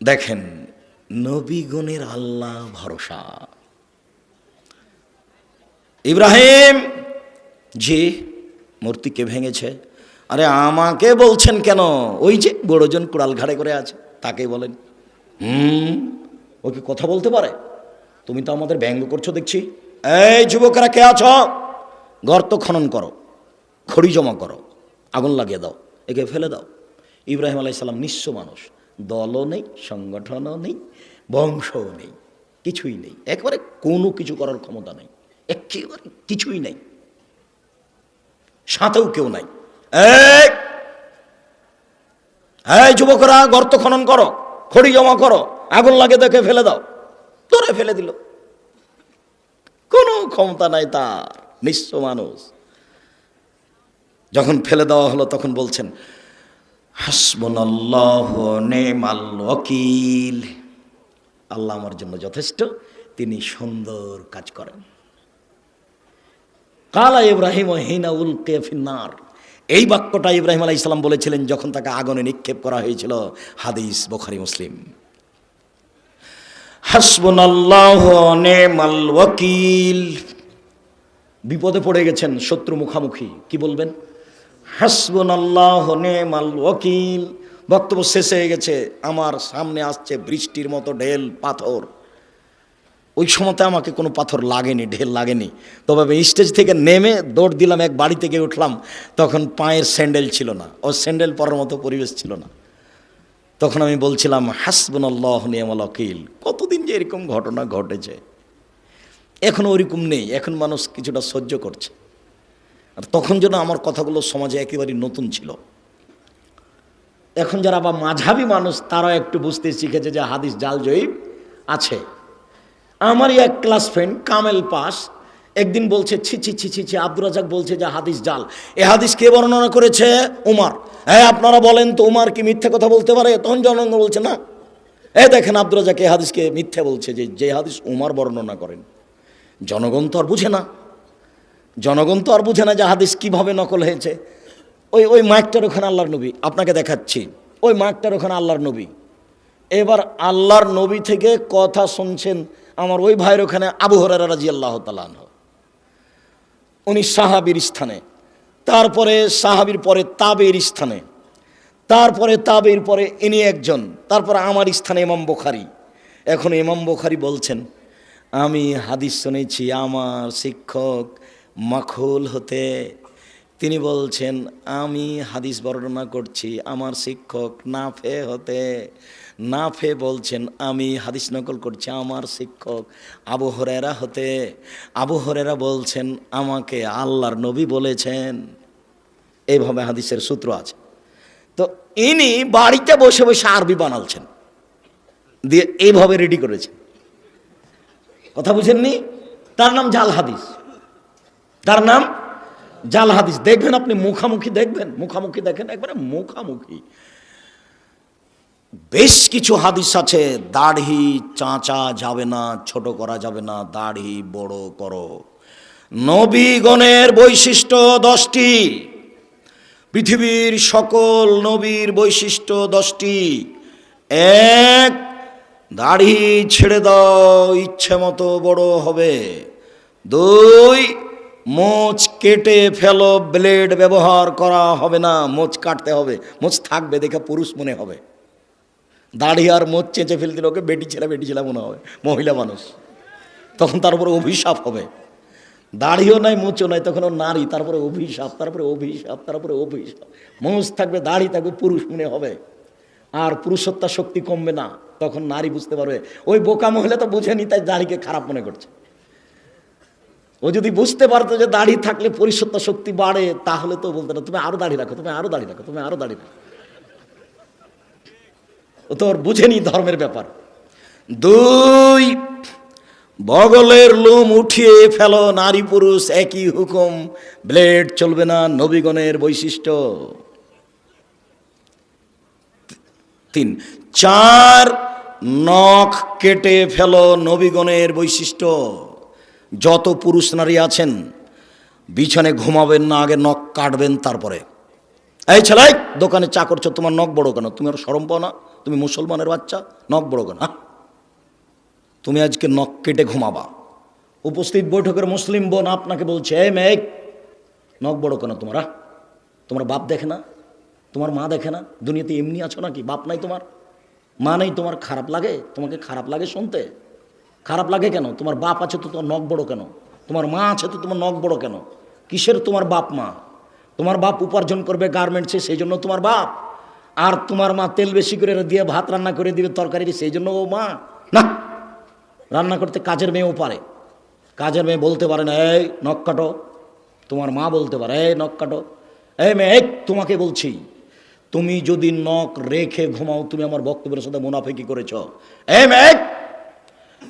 দেখেন, নবীগণের আল্লাহ ভরসা। ইব্রাহিম জি মূর্তিকে ভেঙেছে। আরে আমাকে বলছেন কেন? ওই যে বড়জন কুড়াল ঘাড়ে করে আছে তাকে বলেন। ও কি কথা বলতে পারে? তুমি তো আমাদের ব্যঙ্গ করছো দেখছি। এই যুবকরা কে আছো? গর্ত খনন করো, খড়ি জমা করো, আগুন লাগিয়ে দাও, একে ফেলে দাও। ইব্রাহিম আলাইহিস সালাম নিঃস্ব মানুষ, দলও নেই, সংগঠনও নেই, বংশও নেই, কিছুই নেই, একেবারে কোনো কিছু করার ক্ষমতা নেই, একেবারে কিছুই নেই, সাথেও কেউ নাই। এই যুবকরা গর্ত খনন করো, খড়ি জমা করো, আগুন লাগে দেখে ফেলে দাও। ধরে ফেলে দিল, কোনো ক্ষমতা নাই তার, নিঃস্ব মানুষ। যখন ফেলে দেওয়া হলো তখন বলছেন হাসবুনাল্লাহু নি'মাল ওয়াকিল, আল্লাহ আমার জন্য যথেষ্ট, তিনি সুন্দর কাজ করেন। কালা ইব্রাহিম হিনা উলকিয়া ফিন্নার, এই বাক্যটা ইব্রাহিম আলাইহিস সালাম বলেছিলেন যখন তাকে আগুনে নিক্ষেপ করা হয়েছিল। হাদিস বুখারী মুসলিম। হাসবুনাল্লাহু নি'মাল ওয়াকিল, বিপদে পড়ে গেছেন, শত্রু মুখামুখি, কি বলবেন? হাসবুনাল্লাহু নি'মাল ওয়াকিল। বক্তব্য শেষ হয়ে গেছে, আমার সামনে আসছে বৃষ্টির মতো ঢেল পাথর। ওই সময়তে আমাকে কোনো পাথর লাগেনি, ঢেল লাগেনি, তবে আমি স্টেজ থেকে নেমে দৌড় দিলাম, এক বাড়ি থেকে উঠলাম, তখন পায়ের স্যান্ডেল ছিল না, ও স্যান্ডেল পরার মতো পরিবেশ ছিল না। তখন আমি বলছিলাম হাসবুনাল্লাহু নি'মাল ওয়াকিল। কতদিন যে এরকম ঘটনা ঘটেছে, এখন ওইরকম নেই, এখন মানুষ কিছুটা সহ্য করছে। আর তখন যেন আমার কথাগুলো সমাজে একেবারে নতুন ছিল। এখন যারা বা মাঝহাবি মানুষ তারাও একটু বুঝতে শিখেছে যে হাদিস জাল জয়ীব আছে। আমারই এক ক্লাস ফ্রেন্ড কামেল পাস একদিন বলছে ছি ছি ছি ছি ছি, আব্দুর রাজ্জাক বলছে যে হাদিস জাল। এ হাদিস কে বর্ণনা করেছে? উমার। হ্যাঁ আপনারা বলেন তো উমার কি মিথ্যে কথা বলতে পারে? তখন জনগণ বলছে না, দেখেন আব্দুর রাজ্জাক এই হাদিসকে মিথ্যে বলছে, যে হাদিস উমার বর্ণনা করেন। জনগণ তো আর বুঝে না, জনগণ তো আর বুঝে না যে হাদিস কিভাবে নকল হয়েছে। ওই মাইকটার ওখানে আল্লাহর নবী, আপনাকে দেখাচ্ছি, ওই মাইকটার ওখানে আল্লাহর নবী। এবার আল্লাহর নবী থেকে কথা শুনছেন আমার ওই ভাইয়ের ওখানে আবু হুরায়রা রাদিয়াল্লাহু তাআলা আনহু, উনি সাহাবীর স্থানে, তারপরে সাহাবীর পরে তাবেঈর স্থানে, তারপরে তাবেঈর পরে ইনি একজন, তারপরে আমার স্থানে ইমাম বুখারী। এখন ইমাম বুখারী বলছেন আমি হাদিস শুনেছি আমার শিক্ষক মাখুল হতে। তিনি বলছেন আমি হাদিস বর্ণনা করছি আমার শিক্ষক নাফে হতে। নাফে বলছেন আমি হাদিস নকল করছি আমার শিক্ষক আবু হুরায়রা হতে। আবু হুরায়রা বলছেন আমাকে আল্লাহর নবী বলেছেন। এইভাবে হাদিসের সূত্র আছে। তো ইনি বাড়িতে বসে বসে আরবি বানালছেন, দিয়ে এইভাবে রেডি করেছেন। কথা বুঝেননি? তার নাম জাল হাদিস, তার নাম জাল হাদিস। দেখবেন আপনি মুখামুখি দেখবেন, মুখামুখি দেখেন, একবারে মুখামুখি। বেশ কিছু হাদিস আছে দাড়ি চাঁচা যাবে না, ছোট করা যাবে না, দাড়ি বড় করো। নবীগণের বৈশিষ্ট্য 10টি, পৃথিবীর সকল নবীর বৈশিষ্ট্য 10টি। 1, দাড়ি ছেড়ে দাও, ইচ্ছে মতো বড় হবে। 2, মোচ কেটে ফেলো, ব্লেড ব্যবহার করা হবে না, মোচ কাটতে হবে, মোচ থাকবে দেখে পুরুষ মনে হবে। দাড়ি আর মোচ চেঁচে ফেলতে ওকে বেটি ছেলে মনে হবে, মহিলা মানুষ, তখন তার উপরে অভিশাপ হবে। দাড়িও নাই মোচও নাই, তখন ও নারী, তারপরে অভিশাপ, তারপরে অভিশাপ, তারপরে অভিশাপ। মোচ থাকবে, দাড়ি থাকবে, পুরুষ মনে হবে, আর পুরুষত্বা শক্তি কমবে না, তখন নারী বুঝতে পারবে। ওই বোকা মহিলা তো বুঝেনি, তাই দাড়িকে খারাপ মনে করছে। ও যদি বুঝতে পারতো যে দাড়ি থাকলে পরিশুদ্ধ শক্তি বাড়ে, তাহলে তো বলতো না তুমি আরো দাড়ি রাখো, তুমি আরো দাড়ি রাখো, তুমি আরো দাড়ি রাখো। ও তো ওর বুঝেনি ধর্মের ব্যাপার। 2, বগলের লোম উঠিয়ে ফেলো, নারী পুরুষ একই হুকুম, ব্লেড চলবে না, নবীগণের বৈশিষ্ট্য। 3, 4, নখ কেটে ফেলো, নবীগণের বৈশিষ্ট্য। যত পুরুষ নারী আছেন বিছানে ঘুমাবেন না, আগে নখ কাটবেন, তারপরে এই ছেলে, দোকানে চা করছো, তোমার নখ বড় কেন? তুমি আর শরম পাও না? তুমি মুসলমানের বাচ্চা, নখ বড় কেন? তুমি আজকে নখ কেটে ঘুমাবা। উপস্থিত বৈঠকের মুসলিম বোন আপনাকে বলছে, এই মেয়ে, নখ বড় কেন তোমার? তোমার বাপ দেখে না? তোমার মা দেখে না? দুনিয়াতে এমনি আছো নাকি? বাপ নাই তোমার, মা নেই তোমার? খারাপ লাগে? তোমাকে খারাপ লাগে শুনতে? খারাপ লাগে কেন? তোমার বাপ আছে তো তোমার নখ বড় কেন? তোমার মা আছে তো তোমার নখ বড় কেন? কিসের তোমার বাপ মা? তোমার বাপ উপার্জন করবে গার্মেন্টসে, সেই জন্য তোমার বাপ। আর তোমার মা তেল বেশি করে দিয়ে ভাত রান্না করে দিবে তরকারি, সেই জন্য ও মা না। রান্না করতে কাজের মেয়েও পারে। কাজের মেয়ে বলতে পারে না এই নখ কাটো, তোমার মা বলতে পারে এই নখ কাটো। এই মেয়ে, তোমাকে বলছি, তুমি যদি নখ রেখে ঘুমাও তুমি আমার বক্তব্যের সাথে মুনাফিকি করেছ। এই মেয়ে,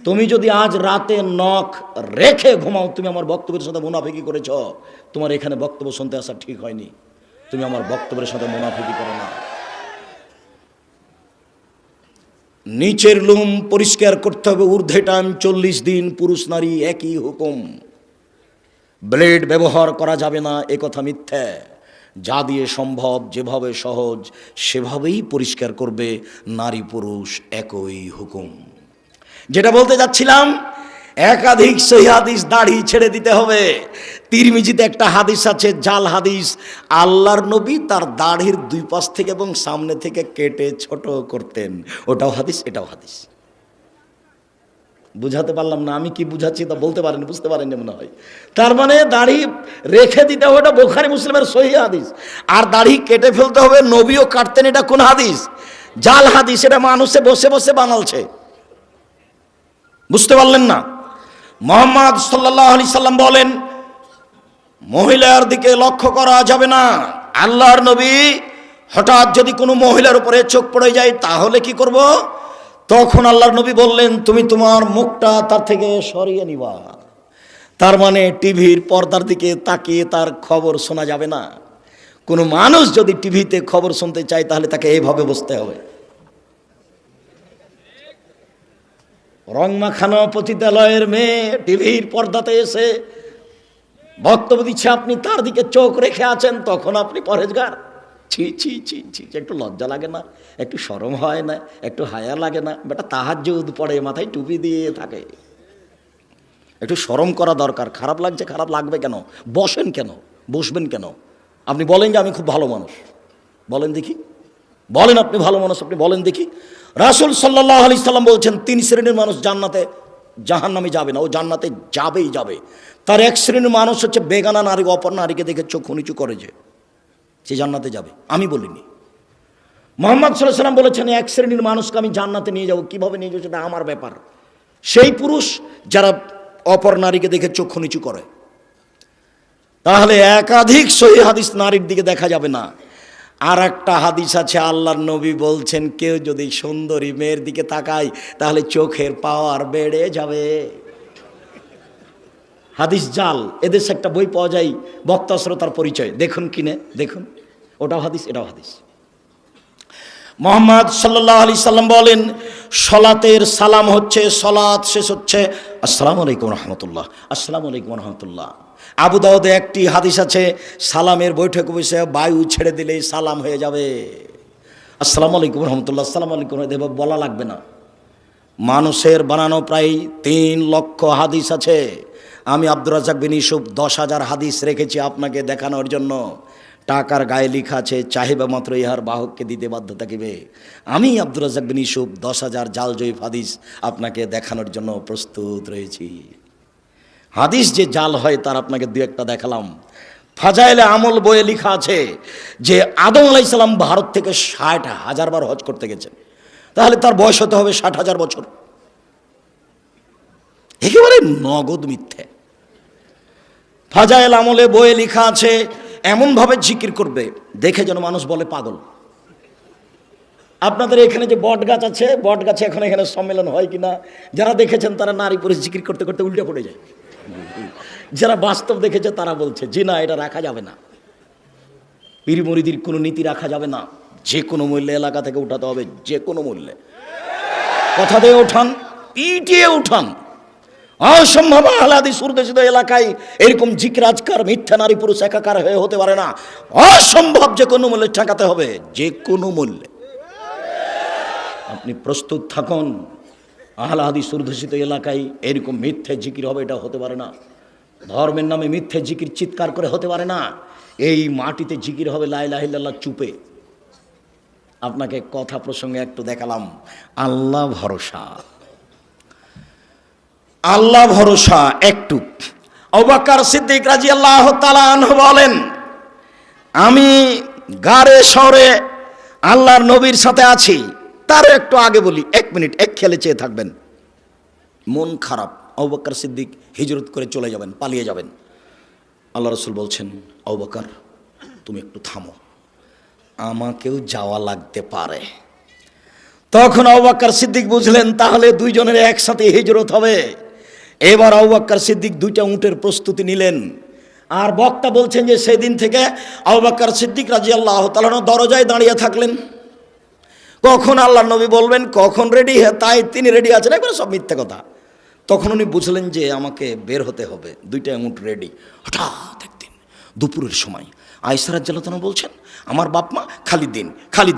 তুমি যদি আজ রাতে নখ রেখে ঘুমাও তুমি আমার বক্তব্যের সাথে মুনাফিকি করেছ। তোমার এখানে বক্তব্য শুনতে আসা ঠিক হয়নি। তুমি আমার বক্তব্যের সাথে মুনাফিকি করো না। নিচের লুম পরিষ্কার করতে হবে, ঊর্ধ্বে টাইম 40 দিন, পুরুষ নারী একই হুকুম। ব্লেড ব্যবহার করা যাবে না, এ কথা মিথ্যা। যা দিয়ে সম্ভব, যেভাবে সহজ সেভাবেই পরিষ্কার করবে। নারী পুরুষ একই হুকুম। যেটা বলতে যাচ্ছিলাম, একাধিক সহিহ হাদিস, দাড়ি ছেড়ে দিতে হবে। তিরমিজিতে একটা হাদিস আছে, জাল হাদিস। আল্লাহর নবী তার দাড়ির দুই পাশ থেকে এবং সামনে থেকে কেটে ছোট করতেন। ওটাও হাদিস, এটাও হাদিস। বুঝাতে পারলাম না? আমি কি বুঝাচ্ছি তা বলতে পারেন, বুঝতে পারেন মনে হয়। তার মানে দাড়ি রেখে দিতে হবে, এটা বুখারী মুসলিমের সহিহ হাদিস। আর দাড়ি কেটে ফেলতে হবে, নবীও কাটতেন, এটা কোন হাদিস? জাল হাদিস। এটা মানুষে বসে বসে বানালছে। বুঝতে পারলেন না? মুহাম্মদ সাল্লাল্লাহু আলাইহি সাল্লাম বলেন, মহিলার দিকে লক্ষ্য করা যাবে না। আল্লাহর নবী হঠাৎ যদি কোনো মহিলার উপরে চোখ পড়ে যায় তাহলে কি করব? তখন আল্লাহর নবী বললেন, তুমি তোমার মুখটা তার থেকে সরিয়ে নিবা। তার মানে টিভির পর্দার দিকে তাকিয়ে তার খবর শোনা যাবে না। কোনো মানুষ যদি টিভিতে খবর শুনতে চায় তাহলে তাকে এইভাবে বসতে হবে। রং মাখানো পতিতালয়ের মেয়ে টিভির পর্দাতে এসে বক্তব্য দিচ্ছে, আপনি তার দিকে চোখ রেখে আছেন, তখন আপনি পরহেজগার? ছি ছি ছি ছি, একটু লজ্জা লাগে না? একটু শরম হয় না? একটু হায়া লাগে না? বেটা তাহাজ্জুদ পড়ে, মাথায় টুপি দিয়ে থাকে, একটু শরম করা দরকার। খারাপ লাগছে, খারাপ লাগবে কেন? বসেন কেন? বসবেন কেন? আপনি বলেন যে আমি খুব ভালো মানুষ, বলেন দেখি। বলেন আপনি ভালো মানুষ, আপনি বলেন দেখি। রাসূল সাল্লাল্লাহু আলাইহি সাল্লাম বলছেন, 3 শ্রেণীর মানুষ জান্নাতে, জাহান্নামে যাবে না, ও জান্নাতে যাবেই যাবে। তার এক শ্রেণীর মানুষ হচ্ছে বেগানা নারী, অপর নারীকে দেখে চোখ নিচু করে, যে সে জান্নাতে যাবে। আমি বলিনি, মুহাম্মদ সাল্লাল্লাহু আলাইহি সাল্লাম বলেছেন, এক শ্রেণীর মানুষকে আমি জান্নাতে নিয়ে যাব। কিভাবে নিয়ে যাবো সেটা আমার ব্যাপার। সেই পুরুষ যারা অপর নারীকে দেখে চোখ নিচু করে। তাহলে একাধিক সহিহ হাদিস, নারীর দিকে দেখা যাবে না। আর একটা হাদিস আছে, আল্লাহর নবী বলছেন, কেউ যদি সুন্দরী মেয়ের দিকে তাকায় তাহলে চোখের পাওয়ার বেড়ে যাবে। হাদিস জাল। এদেশে একটা বই পাওয়া যায়, বক্তা শ্রোতার পরিচয়, দেখুন কিনে দেখুন, ওটাও হাদিস, এটাও হাদিস। মুহাম্মদ সাল্লাল্লাহু আলাইহি সাল্লাম বলেন, সলাতের সালাম হচ্ছে, সলাত শেষ হচ্ছে আসসালামু আলাইকুম রহমতুল্লাহ, আসসালামু আলাইকুম রহমতুল্লাহ। আবু দাউদে একটি হাদিস আছে, সালামের বৈঠকে বসে বায়ু ছেড়ে দিলেই সালাম হয়ে যাবে। আসসালামু আলাইকুম রহমতুল্লাহ, আসসালামু আলাইকুম, এভাবে বলা লাগবে না। মানুষের বানানো প্রায় 3 লক্ষ হাদিস আছে। আমি আব্দুর রাজ্জাক বিন ইউসুফ 10,000 হাদিস রেখেছি আপনাকে দেখানোর জন্য। টাকার গায়ে লেখা আছে, চাহিবা মাত্র ইহার বাহককে দিতে বাধ্য থাকিবে। আমি আব্দুর রাজ্জাক বিন ইউসুফ 10,000 জাল জয়ীফ হাদিস আপনাকে দেখানোর জন্য প্রস্তুত রয়েছি। হাদিস যে জাল হয় তার আপনাকে 2-1টা দেখালাম। ফাজাইলে আমল বইয়ে লেখা আছে যে আদম আলাইহিস সালাম ভারত থেকে 60,000 বার হজ করতে গেছেন, তাহলে তার বয়স হতে হবে 60,000 বছর। একেবারে নগদ মিথ্যে। ফাজাইল আমলে বইয়ে লেখা আছে, এমনভাবে জিকির করবে দেখে যেন মানুষ বলে পাগল। আপনাদের এখানে যে বট গাছ আছে, বট গাছে এখন এখানে সম্মেলন হয় কিনা, যারা দেখেছেন তারা নারী পুরুষ জিকির করতে করতে উল্টে পড়ে যায়। যারা বাস্তব দেখেছে তারা বলছে জি না, এটা রাখা যাবে না। পীর মুরিদির কোনো নীতি রাখা যাবে না, যে কোনো মূল্যে এলাকা থেকে উঠাতে হবে, যে কোনো মূল্যে। কথা দিয়ে উঠান, পিটিয়ে উঠান, অসম্ভব। আহলে হাদিস উর্দুশিত এলাকায় এরকম জিকির আজকার মিথ্যা নারী পুরুষ একাকার হয়ে হতে পারে না। অসম্ভব, যে কোনো মূল্যে ঠেকাতে হবে, যে কোনো মূল্যে। আপনি প্রস্তুত থাকুন। আহলে হাদিস উর্দুশিত এলাকায় এরকম মিথ্যে জিকির হবে, এটা হতে পারে না। ধর্মের নামে মিথ্যে জিকির চিৎকার করে হতে পারে না। এই মাটিতে জিকির হবে লা ইলাহা ইল্লাল্লাহ চুপে। আপনাকে কথা প্রসঙ্গে একটু দেখালাম। আল্লাহ ভরসা, আল্লাহ ভরসা একটু। আবু বকর সিদ্দিক রাদিয়াল্লাহু তাআলা আনহু বলেন, আমি গারে শহরে আল্লাহর নবীর সাথে আছি। তার একটু আগে বলি, 1 মিনিট, এক খেলে চেয়ে থাকবেন। মন খারাপ, আবু বকর সিদ্দিক হিজরত করে চলে যাবেন, পালিয়ে যাবেন। আল্লাহ রাসূল বলছেন, আবু বকর তুমি একটু থামো, আমাকেও যাওয়া লাগতে পারে। তখন আবু বকর সিদ্দিক বুঝলেন তাহলে দুইজনের একসাথে হিজরত হবে। এবার আবু বকর সিদ্দিক 2টা উটের প্রস্তুতি নিলেন। আর বক্তা বলছেন যে সেদিন থেকে আবু বকর সিদ্দিক রাদিয়াল্লাহু তাআলা দরজায় দাঁড়িয়ে থাকলেন। কখন আল্লাহর নবী বলবেন, কখন রেডি, তাই তিনি রেডি আছেন, একবার সব মিথ্যা কথা। তখন উনি বুঝলেন যে আমাকে বের হতে হবে, 2টা উট রেডি। হঠাৎ একদিন দুপুরের সময় আয়েশা রাদিয়াল্লাহু তাআলা বলছেন, আমার বাপ মা খালি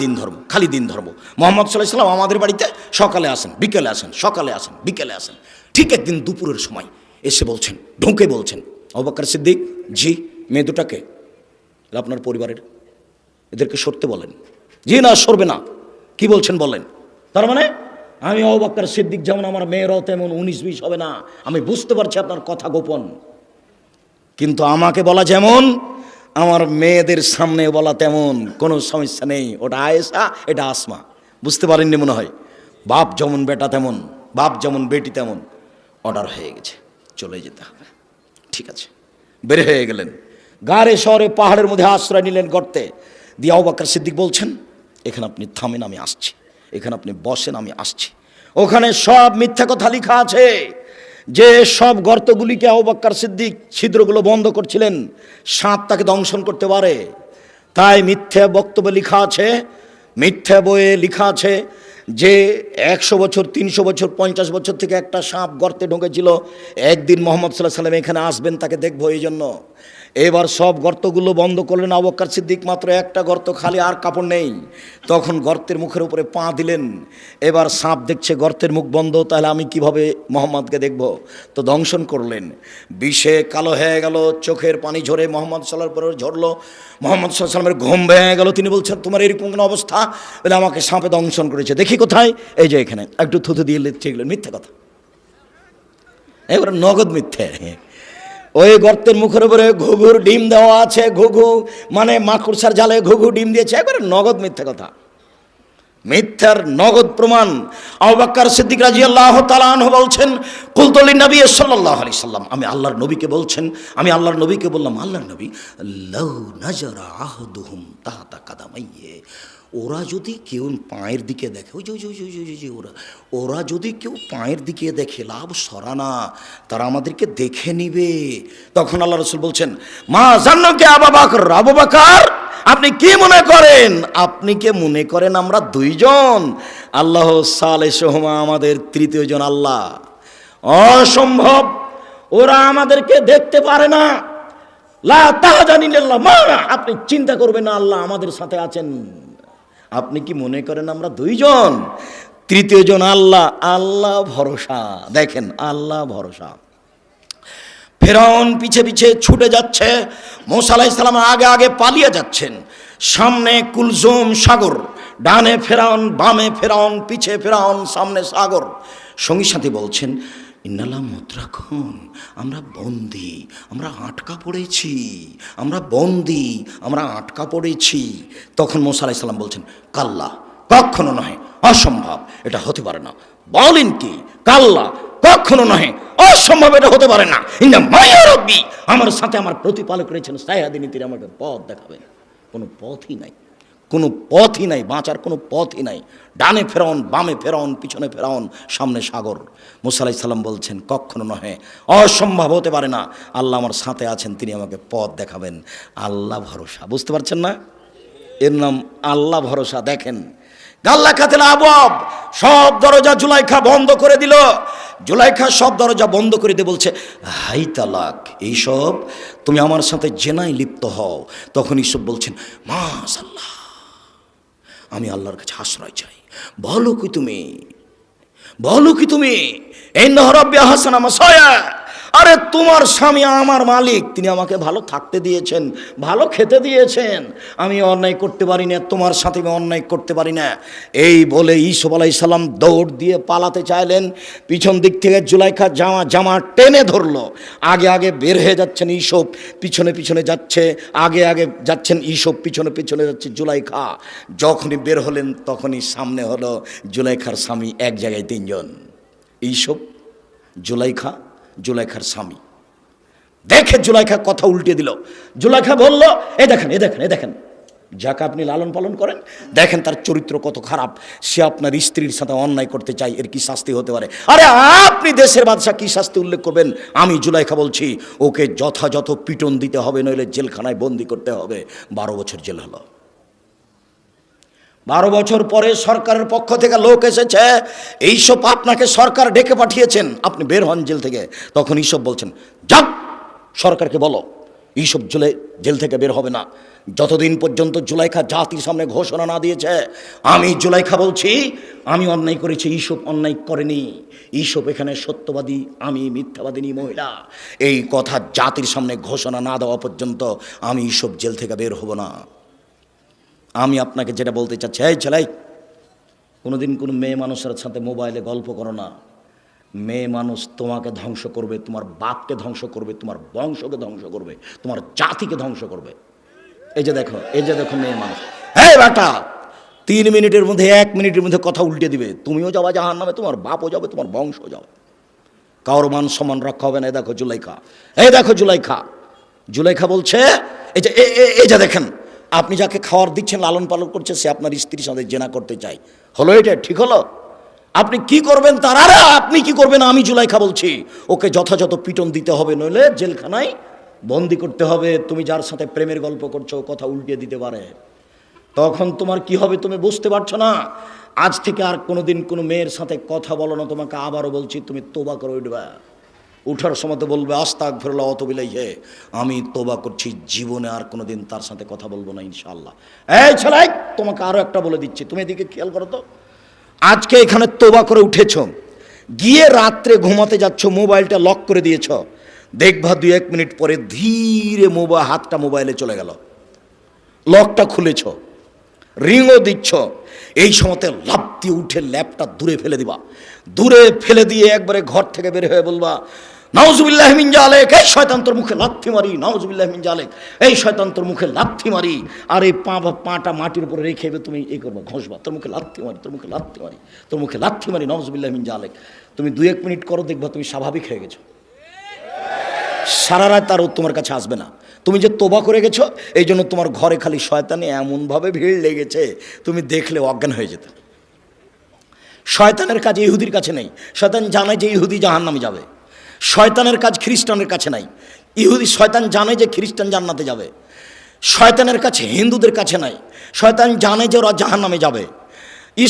দিন ধর্ম, খালি দিন ধর্ম। মুহাম্মদ সাল্লাল্লাহু আলাইহি ওয়াসাল্লাম আমাদের বাড়িতে সকালে আসেন, বিকেলে আসেন, সকালে আসেন, বিকেলে আসেন। ঠিক একদিন দুপুরের সময় এসে বলছেন, ঢুকে বলছেন, আবু বকর সিদ্দিক, জি মেয়ে দুটাকে আপনার পরিবারের, এদেরকে সরতে বলেন। জি না, সরবে না। কি বলছেন বলেন? তার মানে আমি আবু বকর সিদ্দিক যেমন, আমার মেয়েরাও তেমন 19-20 হবে না। আমি বুঝতে পারছি আপনার কথা গোপন, কিন্তু আমাকে বলা যেমন, আমার মেয়েদের সামনে বলা তেমন, কোনো সমস্যা নেই। ওটা আয়েশা, এটা আসমা। বুঝতে পারেননি মনে হয়। বাপ যেমন বেটা তেমন, বাপ যেমন বেটি তেমন। অর্ডার হয়ে গেছে, চলে যেতে হবে। ঠিক আছে, বের হয়ে গেলেন। গাড়ে শহরে পাহাড়ের মধ্যে আশ্রয় নিলেন, গর্তে। দিয়ে আবু বকর সিদ্দিক বলছেন, এখানে আপনি থামেন, আমি আসছি। এখানে আপনি বসেন, আমি আসছি। ওখানে সব মিথ্যা কথা লেখা আছে। যে সব গর্তগুলিকে আবু বকর সিদ্দিক ছিদ্রগুলো বন্ধ করছিলেন, সাপ তাকে দংশন করতে পারে। তাই মিথ্যা বক্তব্য লেখা আছে, মিথ্যা বইয়ে লেখা আছে যে 100 বছর, 300 বছর, 50 বছর থেকে একটা সাপ গর্তে ঢুকেছিল। একদিন মুহাম্মদ সাল্লাল্লাহু আলাইহি ওয়াসাল্লাম এখানে আসবেন, তাকে দেখবো, এই জন্য। এবার সব গর্তগুলো বন্ধ করলেন আবু বকর সিদ্দিক, মাত্র একটা গর্ত খালি, আর কাপড় নেই। তখন গর্তের মুখের উপরে পা দিলেন। এবার সাপ দেখছে গর্তের মুখ বন্ধ, তাহলে আমি কিভাবে মোহাম্মদকে দেখব? তো দংশন করলেন। বিষে কালো হয়ে গেল, চোখের পানি ঝরে মোহাম্মদ সাল্লাল্লাহু আলাইহি ওয়াসাল্লামের ঝরলো। মোহাম্মদ সাল্লাল্লাহু আলাইহি ওয়াসাল্লামের ঘুম ভেঙে গেল। তিনি বলছেন, তোমার এরকম কোনো অবস্থা? বলে, আমাকে সাপে দংশন করেছে। দেখি কোথায়? এই যে এখানে। একটু থুতু দিয়ে লিখছে, এগুলো মিথ্যা কথা, এবার নগদ মিথ্যে। ওই গর্তের মুখের উপরে ঘুঘুর ডিম দেওয়া আছে। ঘুঘু মানে মাকড়সার জালে ঘুঘু ডিম দিয়েছে, একবারে নগদ মিথ্যা কথা, মিথ্যার নগদ প্রমাণ। আবু বকর সিদ্দিক রাদিয়াল্লাহু তাআলা আনহু বলছেন, কুলতু লিন-নবী সাল্লাল্লাহু আলাইহি সাল্লাম, আমি আল্লাহর নবীকে বলছেন, আমি আল্লাহর নবীকে বললাম, আল্লাহর নবী, লাউ নাজারা আহদুহুম তাহতা কাদামাইহি, ওরা যদি কেউ পায়ের দিকে দেখে, ওই যে ওরা যদি কেউ পায়ের দিকে দেখে, লাভ সরানা, তারা আমাদেরকে দেখে নিবে। তখন আল্লাহ রাসূল বলছেন, মা জান্নাকে আবু বকর, আবু বকর আপনি কি মনে করেন? আপনি কে মনে করেন আমরা 2 জন? আল্লাহ সালেহুমা, আমাদের 3য় জন আল্লাহ। অসম্ভব, ওরা আমাদেরকে দেখতে পারে না। লা তাহজানিল্লাহ মা, আপনি চিন্তা করবেন না, আল্লাহ আমাদের সাথে আছেন। আপনি কি মনে করেন আমরা 2 জন? 3য় জন আল্লাহ। আল্লাহ ভরসা, দেখেন আল্লাহ ভরসা। ফেরাউন পিছে পিছে ছুটে যাচ্ছে, মূসা আলাইহিস সালাম আগে আগে পালিয়ে যাচ্ছেন। সামনে কুলজুম সাগর, ডানে ফেরাউন, বামে ফেরাউন, পিছে ফেরাউন, সামনে সাগর। সঙ্গী সাথী বলছেন, ইন্নাল্লাহ মুদ্রাকুন, আমরা বন্দি, আমরা আটকা পড়েছি, আমরা বন্দি, আমরা আটকা পড়েছি। তখন মূসা আলাইহিস সালাম বলছেন, কাল্লা, কখনো নয়, অসম্ভব, এটা হতে পারে না। বলেন কি? কাল্লা, কখনো নয়, অসম্ভব, এটা হতে পারে না। ইন্না মায়া রব্বি, আমার সাথে আমার প্রতিপালক রয়েছেন, সায়াদিনী, তিনি আমাকে পথ দেখাবেন। কোনো পথই নাই, কোনো পথই নাই, বাঁচার কোনো পথই নাই। ডানে ফেরাউন, বামে ফেরাউন, পিছনে ফেরাউন, সামনে সাগর। মূসা আলাইহিস সালাম বলছেন, কখনো নহে, অসম্ভব, হতে পারে না। আল্লাহ আমার সাথে আছেন, তিনি আমাকে পথ দেখাবেন। আল্লাহ ভরসা, বুঝতে পারছেন না? এর নাম আল্লাহ ভরসা। দেখেন গাল্লা খাতেল আবওয়াব, সব দরজা জুলাইখা বন্ধ করে দিল। জুলাইখা সব দরজা বন্ধ করে দিয়ে বলছে, হাই তালাক, এইসব তুমি আমার সাথে জেনায় লিপ্ত হও। তখন ইউসুফ বলছেন, মাশাআল্লাহ, আমি আল্লাহর কাছে আশ্রয় চাই। বলো কি তুমি, বলো কি তুমি, এই নহরব্বি হাসান মাসায়া, আরে তোমার স্বামী আমার মালিক, তিনি আমাকে ভালো থাকতে দিয়েছেন, ভালো খেতে দিয়েছেন, আমি অন্যায় করতে পারি না, তোমার সাথে আমি অন্যায় করতে পারি না। এই বলে ইউসুফ আলাইহিস সালাম দৌড় দিয়ে পালাতে চাইলেন। পিছন দিক থেকে জুলাইখা জামা টেনে ধরলো। আগে আগে বের হয়ে যাচ্ছেন ইউসুফ, পিছনে পিছনে যাচ্ছে, আগে আগে যাচ্ছেন ইউসুফ, পিছনে পিছনে যাচ্ছে জুলাইখা। যখনই বের হলেন তখনই সামনে হলো জুলাইখার স্বামী, এক জায়গায় তিনজন, ইউসুফ, জুলাইখা, জুলাইখার স্বামী। দেখে জুলাইখা কথা উল্টে দিল। জুলাইখা বলল, এই দেখেন, এই দেখেন, এই দেখেন, যাকে আপনি লালন পালন করেন, দেখেন তার চরিত্র কত খারাপ, সে আপনার স্ত্রীর সাথে অন্যায় করতে চায়, এর কি শাস্তি হতে পারে? আরে আপনি দেশের বাদশা, কি শাস্তি উল্লেখ করবেন? আমি জুলাইখা বলছি, ওকে যথাযথ পিটন দিতে হবে, নইলে জেলখানায় বন্দি করতে হবে। 12 বছর জেল হলো। 12 বছর পরে সরকারের পক্ষ থেকে লোক এসেছে, এইসব আপনাকে সরকার ডেকে পাঠিয়েছেন, আপনি বের হন জেল থেকে। তখন এইসব বলছেন, যাও সরকারকে বলো এইসব জেল থেকে বের হবে না, যতদিন পর্যন্ত জুলাইখা জাতির সামনে ঘোষণা না দিয়েছে। আমি জুলাইখা বলছি, আমি অন্যায় করেছি, এইসব অন্যায় করেনি, এইসব এখানে সত্যবাদী, আমি মিথ্যাবাদিনী মহিলা। এই কথা জাতির সামনে ঘোষণা না দেওয়া পর্যন্ত আমি এইসব জেল থেকে বের হব না। আমি আপনাকে যেটা বলতে চাচ্ছি, এই ছেলাই, কোনোদিন কোনো মেয়ে মানুষের সাথে মোবাইলে গল্প করো না। মেয়ে মানুষ তোমাকে ধ্বংস করবে, তোমার বাপকে ধ্বংস করবে, তোমার বংশকে ধ্বংস করবে, তোমার জাতিকে ধ্বংস করবে। এই যে দেখো, এই যে দেখো মেয়ে মানুষ, হ্যাঁ বেটা, 3 মিনিটের মধ্যে, 1 মিনিটের মধ্যে কথা উল্টে দিবে, তুমিও যাবা জাহান্নামে, তোমার বাপও যাবে, তোমার বংশ যাবে, কারোর মান সম্মান রক্ষা হবে না। এই দেখো জুলাইখা, এই দেখো জুলাইখা। জুলাইখা বলছে, এই যে দেখেন, আপনি যাকে খাওয়ার দিচ্ছেন, লালন পালন করছে, সে আপনার স্ত্রীর সাথে জেনা করতে চাই, হলো এটা ঠিক হলো? আপনি কি করবেন তার? আরে আপনি কি করবেন? আমি জুলাইখা বলছি, ওকে যথাযথ পিটন দিতে হবে, নইলে জেলখানায় বন্দি করতে হবে। তুমি যার সাথে প্রেমের গল্প করছো, কথা উল্টে দিতে পারে, তখন তোমার কি হবে তুমি বুঝতে পারছো না। আজ থেকে আর কোনোদিন কোনো মেয়ের সাথে কথা বলো না। তোমাকে আবারও বলছি, তুমি তোবা করে উঠবা, উঠার সময় তো বলবে, আস্তাগফিরুল্লাহ ওয়া আতুবু ইলাইহি, আমি তোবা করছি, জীবনে আর কোনোদিন তার সাথে কথা বলবো না ইনশাআল্লাহ। এই ছেলে, তোমাকে আরো একটা বলে দিচ্ছি, তুমি এদিকে খেয়াল করো তো। আজকে এখানে তোবা করে উঠেছ, গিয়ে রাত্রে ঘুমাতে যাচ্ছ, মোবাইলটা লক করে দিয়েছ, দেখবা 2-1 মিনিট পরে ধীরে হাতটা মোবাইলে চলে গেল, লকটা খুলেছ, রিংও দিচ্ছ। এই সময়তে লাফ দিয়ে উঠে ল্যাপটা দূরে ফেলে দিবা, দূরে ফেলে দিয়ে একবারে ঘর থেকে বের হয়ে বলবা, নাউজুবিল্লাহ মিন জালিক, এই শয়তান তোর মুখে লাথি মারি, নাউজুবিল্লাহ মিন জালিক, এই শয়তান তোর মুখে লাথি মারি। আর এই পাটা মাটির উপরে রেখে তুমি এই করবা, ঘষবা, তোর মুখে লাথি মারি, তোর মুখে লাথি মারি, তোর মুখে লাথি মারি, নাউজুবিল্লাহ মিন জালিক। তুমি 2-1 মিনিট করো, দেখবা তুমি স্বাভাবিক হয়ে গেছো, সারা রাত আর তোমার কাছে আসবে না। তুমি যে তোবা করে গেছো, এই জন্য তোমার ঘরে খালি শয়তানে এমনভাবে ভিড় লেগেছে, তুমি দেখলে অজ্ঞান হয়ে যেতে। শয়তানের কাজ ইহুদির কাছে নেই, শয়তান জানে যে ইহুদি জাহান্নামে যাবে। শয়তানের কাজ খ্রিস্টানের কাছে নাই, শয়তান জানে যে খ্রিস্টান জান্নাতে যাবে। শয়তানের কাছে হিন্দুদের কাছে নাই, শয়তান জানে যে ওরা জাহান্নামে যাবে।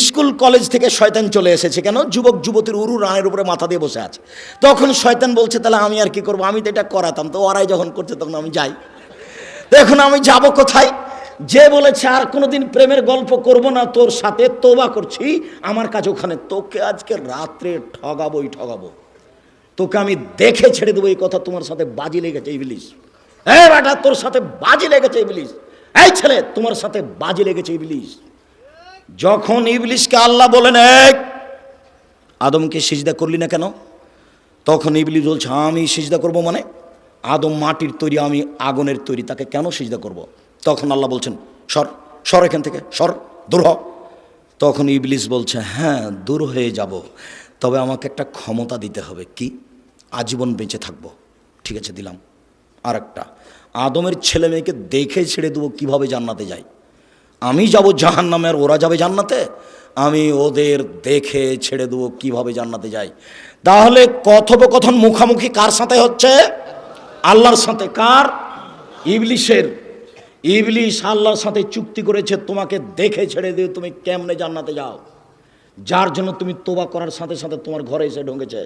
স্কুল কলেজ থেকে শয়তান চলে এসেছে, কেন? যুবক যুবতীর উরু রানের উপরে মাথা দিয়ে বসে আছে। তখন শয়তান বলছে, তাহলে আমি আর কি করবো, আমি তো এটা করাতাম, তো ওরাই যখন করছে তখন আমি যাই, তো এখন আমি যাব কোথায়? যে বলেছে আর কোনোদিন প্রেমের গল্প করব না তোর সাথে, তোবা করছি, আমার কাছে ওখানে, তোকে আজকে রাত্রে ঠগাবোই ঠগাবো, তোকে আমি দেখে ছেড়ে দেবো। এই কথা তোমার সাথে বাজি লেগেছে ইবলিস, এই বেটা তোর সাথে বাজি লেগেছে ইবলিস, এই ছেলে তোমার সাথে বাজি লেগেছে ইবলিস। যখন ইবলিসকে আল্লাহ বলেন, এক আদমকে সিজদা করলি না কেন? তখন ইবলিস বলছে, আমি সিজদা করব মানে? আদম মাটির তৈরি, আমি আগুনের তৈরি, তাকে কেন সিজদা করব? তখন আল্লাহ বলছেন, সর সর এখান থেকে, সর, দূর হ। তখন ইবলিস বলছে, হ্যাঁ দূর হয়ে যাব, তবে আমাকে একটা ক্ষমতা দিতে হবে। কি? আজীবন বেঁচে থাকবো। ঠিক আছে, দিলাম। আর একটা, আদমের ছেলে মেয়েকে দেখে ছেড়ে দেবো কিভাবে জান্নাতে যায়। আমি যাব জাহান্নামে আর ওরা যাবে জান্নাতে, আমি ওদের দেখে ছেড়ে দেবো কিভাবে জান্নাতে যায়। তাহলে কথোপকথন মুখামুখি কার সাথে হচ্ছে? আল্লাহর সাথে। কার? ইবলিসের। ইবলিস আল্লাহর সাথে চুক্তি করেছে, তোমাকে দেখে ছেড়ে দিয়ে তুমি কেমনে জান্নাতে যাও, যার জন্য তুমি তোবা করার সাথে সাথে তোমার ঘরে এসে ঢুকেছে।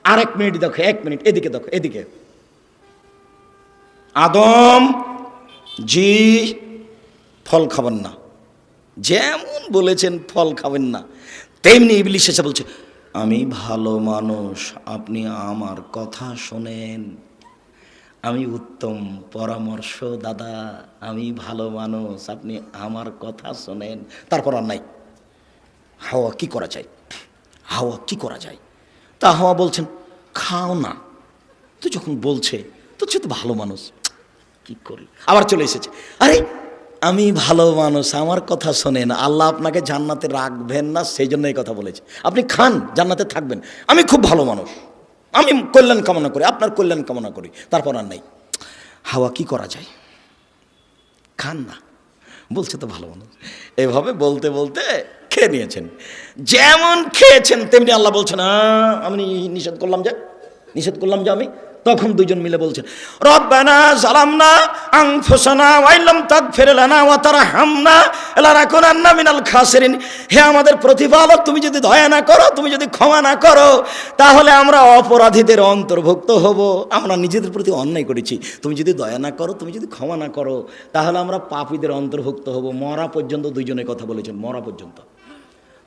আর 1 মিনিট দেখো, 1 মিনিট এদিকে দেখো, এদিকে। আদম জি ফল খাবেন না, যেমন বলেছেন ফল খাবেন না, তেমনি ইবলিস এসে বলছে আমি ভালো মানুষ, আপনি আমার কথা শোনেন, আমি উত্তম পরামর্শ দাদা, আমি ভালো মানুষ, আপনি আমার কথা শোনেন। তারপর আর নাই। হাওয়া কি করা যায়, হাওয়া কি করা যায়? তা হাওয়া বলছেন খাও না। তো যখন বলছে তো সে তো ভালো মানুষ, কি করি? আবার চলে এসেছে, আরে আমি ভালো মানুষ, আমার কথা শোনেন, আল্লাহ আপনাকে জান্নাতে রাখবেন না, সেই জন্য এই কথা বলেছে। আপনি খান, জান্নাতে থাকবেন, আমি খুব ভালো মানুষ, আমি কল্যাণ কামনা করি, আপনার কল্যাণ কামনা করি। তারপর আর নাই। হাওয়া কি করা যায়? খান না, বলছে তো ভালো মানুষ। এভাবে বলতে বলতে খেয়ে নিয়েছেন। যেমন খেয়েছেন তেমনি আল্লাহ বলছেন আমি নিষেধ করলাম যে আমি। তখন দুজন মিলে বলছেন রব্বানা যালামনা আনফুসানা ওয়া ইল্লাম তাগফির লানা ওয়া তারহামনা লানাকুনান্না মিনাল খাসিরিন। হে আমাদের প্রতিপালক, তুমি যদি দয়া না করো, তুমি যদি ক্ষমা না করো, তাহলে আমরা অপরাধীদের অন্তর্ভুক্ত হব। আমরা নিজেদের প্রতি অন্যায় করেছি, তুমি যদি দয়া না করো, তুমি যদি ক্ষমা না করো, তাহলে আমরা পাপীদের অন্তর্ভুক্ত হব। মরা পর্যন্ত দুইজনে কথা বলেছেন, মরা পর্যন্ত।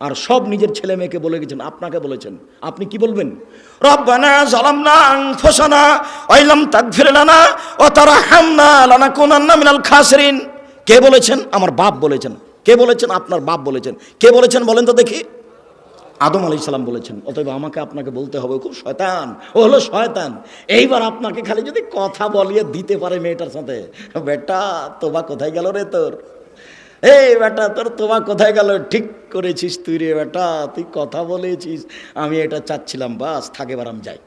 আর সব নিজের ছেলে মেয়েকে বলে গেছেন, আপনাকে বলেছেন। আপনি কি বলবেন? রব্বানা যালামনা আনফুসানা ওয়া ইল্লাম তাগফির লানা ওয়া তারহামনা লানাকুনান্না মিনাল খাসিরিন। কে বলেছেন? আমার বাপ বলেছেন। কে বলেছেন? আপনার বাপ বলেছেন। কে বলেছেন বলেন তো দেখি? আদম আলাইহিস সালাম বলেছেন। অতএব আমাকে আপনাকে বলতে হবে খুব শয়তান, ও হলো শয়তান। এইবার আপনাকে খালি যদি কথা বলিয়ে দিতে পারে মেয়েটার সাথে, বেটা তোবা কোথায় গেল রে তোর, এই বেটা তোর তোবা কোথায় গেল, ঠিক করেছিস তুই রে বেটা, তুই কথা বলেছিস, আমি এটা চাচ্ছিলাম, বাস থাকে, এবার আমি যাই।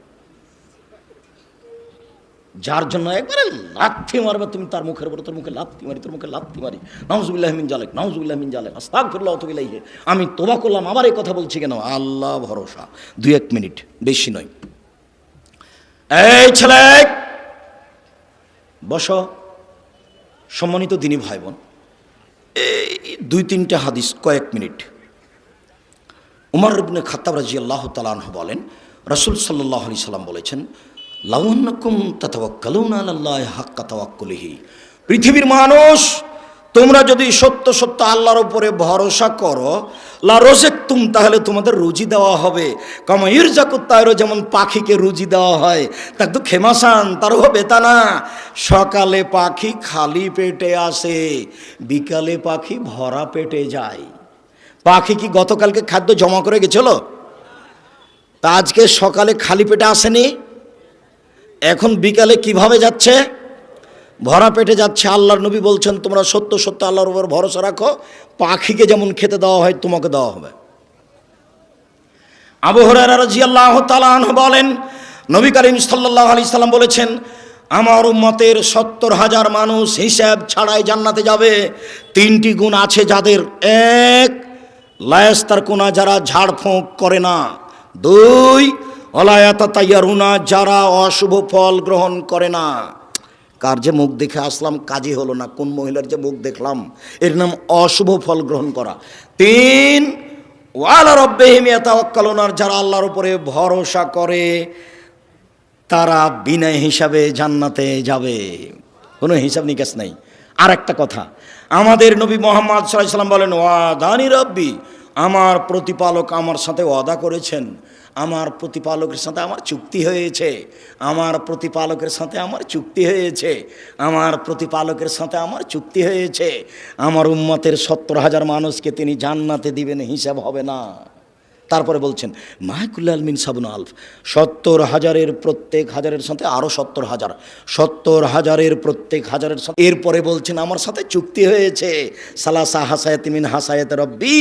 যার জন্য একবারে লাথি মারবে তুমি তার মুখের উপর, তোর মুখে লাথি মারি, তোর মুখে লাথি মারি, নাউজুবিল্লাহ মিন জালিক, নাউজুবিল্লাহ মিন জালিক, আস্তাগফিরুল্লাহ ওয়া আতুবু ইলাইহি। আমি তোবা করলাম, আবার এই কথা বলছি কেন? আল্লাহ ভরসা। 2-1 মিনিট, বেশি নয়। এই ছেলে বসো। সম্মানিত দিনী ভাই বোন, এই 2-3টা হাদিস, কয়েক মিনিট। উমর ইবনে খাত্তাব রাদিয়াল্লাহু তাআলা আনহু বলেন, রাসূল সাল্লাল্লাহু আলাইহি সাল্লাম বলেছেন, লাউ আন্নাকুম তাতাওয়াক্কালুনা আলাল্লাহি হাক্কা তাওয়াক্কুলিহি। পৃথিবীর মানুষ, তোমরা যদি সত্য সত্য আল্লাহর উপরে ভরসা করো, লা রাযাকতুম, তাহলে তোমাদের রুজি দেওয়া হবে। কামা ইরযাকুত তায়র, যেমন পাখিকে রুজি দেওয়া হয়। তা তো খেমাসান, তার হবে তা না। সকালে পাখি খালি পেটে আসে, বিকালে পাখি ভরা পেটে যায়। পাখি কি গতকালকে খাদ্য জমা করে গেছিল? তা আজকে সকালে খালি পেটে আসেনি, এখন বিকালে কিভাবে যাচ্ছে? ভরা পেটে যাচ্ছে। আল্লাহর নবী বলছেন, তোমরা সত্য সত্য আল্লাহর উপর ভরসা রাখো, পাখিকে যেমন খেতে দেওয়া হয় তোমাকে দেওয়া হবে। আবু হুরায়রা রাদিয়াল্লাহু তাআলা আনহু বলেন, নবী করিম সাল্লাল্লাহু আলাইহি সাল্লাম বলেছেন, আমার উম্মতের 70,000 মানুষ হিসাব ছাড়াই জান্নাতে যাবে। 3টি গুণ আছে যাদের। 1, লায়াস্তারকুনা, যারা ঝাড়ফুঁক করে না। 2, ওয়ালা ইয়াতাতায়্যারুনা, যারা অশুভ ফল গ্রহণ করে না। কার যে মুখ দেখে আসলাম কাজই হলো না, কোন মহিলার যে মুখ দেখলাম, এর নাম অশুভ ফল গ্রহণ করা। 3, ওয়ালা রাব্বিহিম ইয়াতাওয়াক্কালুনা, যারা আল্লাহর উপরে ভরসা করে তারা বিনা হিসাবে জান্নাতে যাবে, কোনো হিসাব নিকাশ নাই। আর একটা কথা, আমাদের নবী মুহাম্মদ সাল্লাল্লাহু আলাইহি ওয়াসাল্লাম বলেন, ওয়াদানি রাব্বি, আমার প্রতিপালক আমার সাথে ওয়াদা করেছেন, আমার প্রতিপালকের সাথে আমার চুক্তি হয়েছে, আমার প্রতিপালকের সাথে আমার চুক্তি হয়েছে, আমার প্রতিপালকের সাথে আমার চুক্তি হয়েছে, আমার উম্মতের 70,000 মানুষকে তিনি জান্নাতে দিবেন, হিসাব হবে না। তারপরে বলছেন মাহকুল্লাল মিন সাবুন আলফ, 70,000-এর প্রত্যেক হাজারের সাথে আরও 70,000, 70,000-এর প্রত্যেক হাজারের সাথে। এরপরে বলছেন আমার সাথে চুক্তি হয়েছে, সালাসা হাসায়াতি মিন হাসায়াত রব্বি,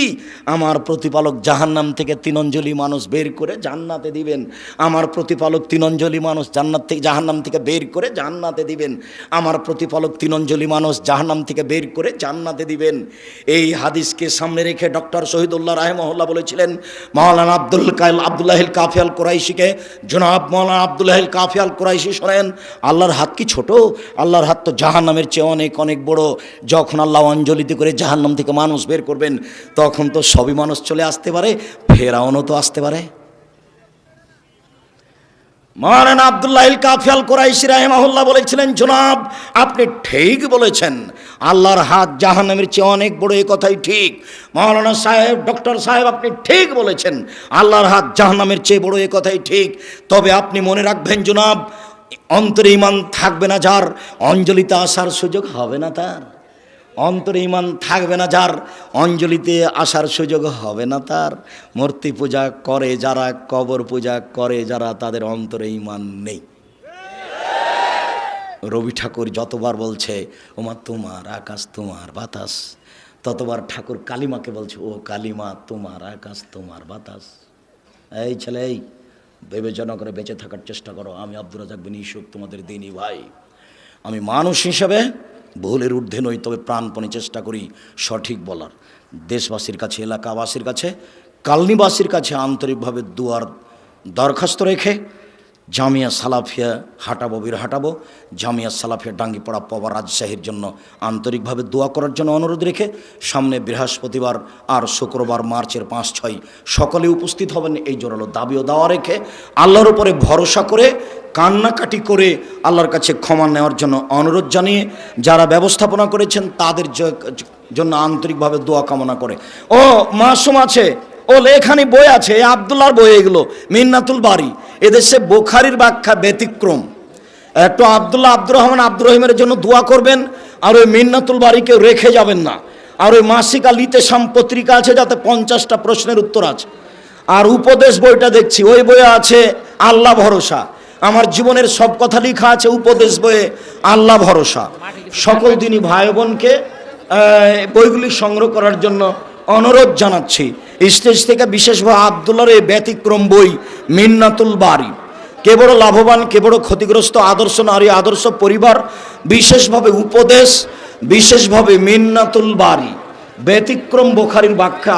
আমার প্রতিপালক জাহান্নাম থেকে 3 অঞ্জলি মানুষ বের করে জান্নাতে দিবেন। আমার প্রতিপালক 3 অঞ্জলি মানুষ জান্নাত থেকে জাহান্নাম থেকে বের করে জান্নাতে দিবেন। আমার প্রতিপালক 3 অঞ্জলি মানুষ জাহান্নাম থেকে বের করে জান্নাতে দিবেন। এই হাদিসকে সামনে রেখে ডক্টর শহীদুল্লাহ রাহিমাহুল্লাহ বলেছিলেন, মৌলানা আব্দুল্লাহিল কাফি আল কুরাইশিকে, জনাব মৌলানা আব্দুল্লাহিল কাফি আল কুরাইশি শোনেন, আল্লাহর হাত কি ছোট? আল্লাহর হাত তো জাহান্নামের চেয়ে অনেক অনেক বড়। যখন আল্লাহ অঞ্জলিতে করে জাহান্নাম থেকে মানুষ বের করবেন, তখন তো সবই মানুষ চলে আসতে পারে, ফেরাউনও তো আসতে পারে। মাওলানা আব্দুল্লাহ আল কাফি আল কুরাইশি রাহিমাহুল্লাহ বলেছিলেন, জনাব আপনি ঠিক বলেছেন, আল্লাহর হাত জাহান্নামের চেয়ে অনেক বড়, এই কথাই ঠিক। মাওলানা সাহেব, ডক্টর সাহেব আপনি ঠিক বলেছেন, আল্লাহর হাত জাহান্নামের চেয়ে বড়, এই কথাই ঠিক। তবে আপনি মনে রাখবেন জনাব, অন্তরে ঈমান থাকবে না যার, অঞ্জলিতে আসার সুযোগ হবে না তার। অন্তরে ঈমান থাকবে না যার, অঞ্জলিতে আসার সুযোগ হবে না তার। মূর্তি পূজা করে যারা, কবর পূজা করে যারা, তাদের অন্তরে ঈমান নেই। রবি ঠাকুর যতবার বলছে ওমা তোমার আকাশ তোমার বাতাস, ততবার ঠাকুর কালিমাকে বলছে, ও কালিমা তোমার আকাশ তোমার বাতাস। এই ছেলে, এই বিবেচনা করে বেঁচে থাকার চেষ্টা করো। আমি আব্দুর রাজ্জাক বিন ইউসুফ তোমাদের দিনী ভাই। আমি মানুষ হিসেবে ভুলের ঊর্ধ্বে নই, তবে প্রাণপণে চেষ্টা করি সঠিক বলার। দেশবাসীর কাছে, এলাকাবাসীর কাছে, কালনিবাসীর কাছে আন্তরিকভাবে দুয়ার দরখাস্ত রেখে জামিয়া সালাফিয়া হাঁটাবো, হাঁটাবো জামিয়া সালাফিয়া ডাঙ্গিপাড়া পবা রাজশাহীর জন্য আন্তরিকভাবে দোয়া করার জন্য অনুরোধ রেখে, সামনে বৃহস্পতিবার আর শুক্রবার মার্চের 5-6 সকলে উপস্থিত হবেন, এই জোরালো দাবি ও দাওয়া রেখে আল্লাহর উপরে ভরসা করে কান্নাকাটি করে আল্লাহর কাছে ক্ষমা নেওয়ার জন্য অনুরোধ জানিয়ে, যারা ব্যবস্থাপনা করেছেন তাদের জন্য আন্তরিকভাবে দোয়া কামনা করে। ও মাসুম আছে, ও এখানে বই আছে, আব্দুল্লাহর বই, এগুলো মিন্নাতুল বারী। এদেশে বুখারীর ব্যাখ্যা ব্যতিক্রম। একটু আব্দুল্লাহ, আব্দুর রহমান, আব্দুর রহিমের জন্য দোয়া করবেন, আর ওই মিন্নাতুল বারীকে রেখে যাবেন না। আর ওই মাসিক আল ইতেসাম পত্রিকা আছে, যাতে 50টা প্রশ্নের উত্তর আছে। আর উপদেশ বইটা দেখছি, ওই বইয়ে আছে আল্লাহ ভরসা। আমার জীবনের সব কথা লেখা আছে উপদেশ বইয়ে, আল্লাহ ভরসা। সকল দিনই ভাই বোনকে বইগুলি সংগ্রহ করার জন্য অনুরোধ জানাচ্ছি। স্টেজ থেকে বিশেষভাবে আব্দুল্লাহর এই ব্যতিক্রম বই মিন্নাতুল বারী, কে বড় লাভবান, কে বড় ক্ষতিগ্রস্ত, আদর্শ নারী, আদর্শ পরিবার, বিশেষভাবে উপদেশ, বিশেষভাবে মিন্নাতুল বারী, ব্যতিক্রম বুখারীর ব্যাখ্যা।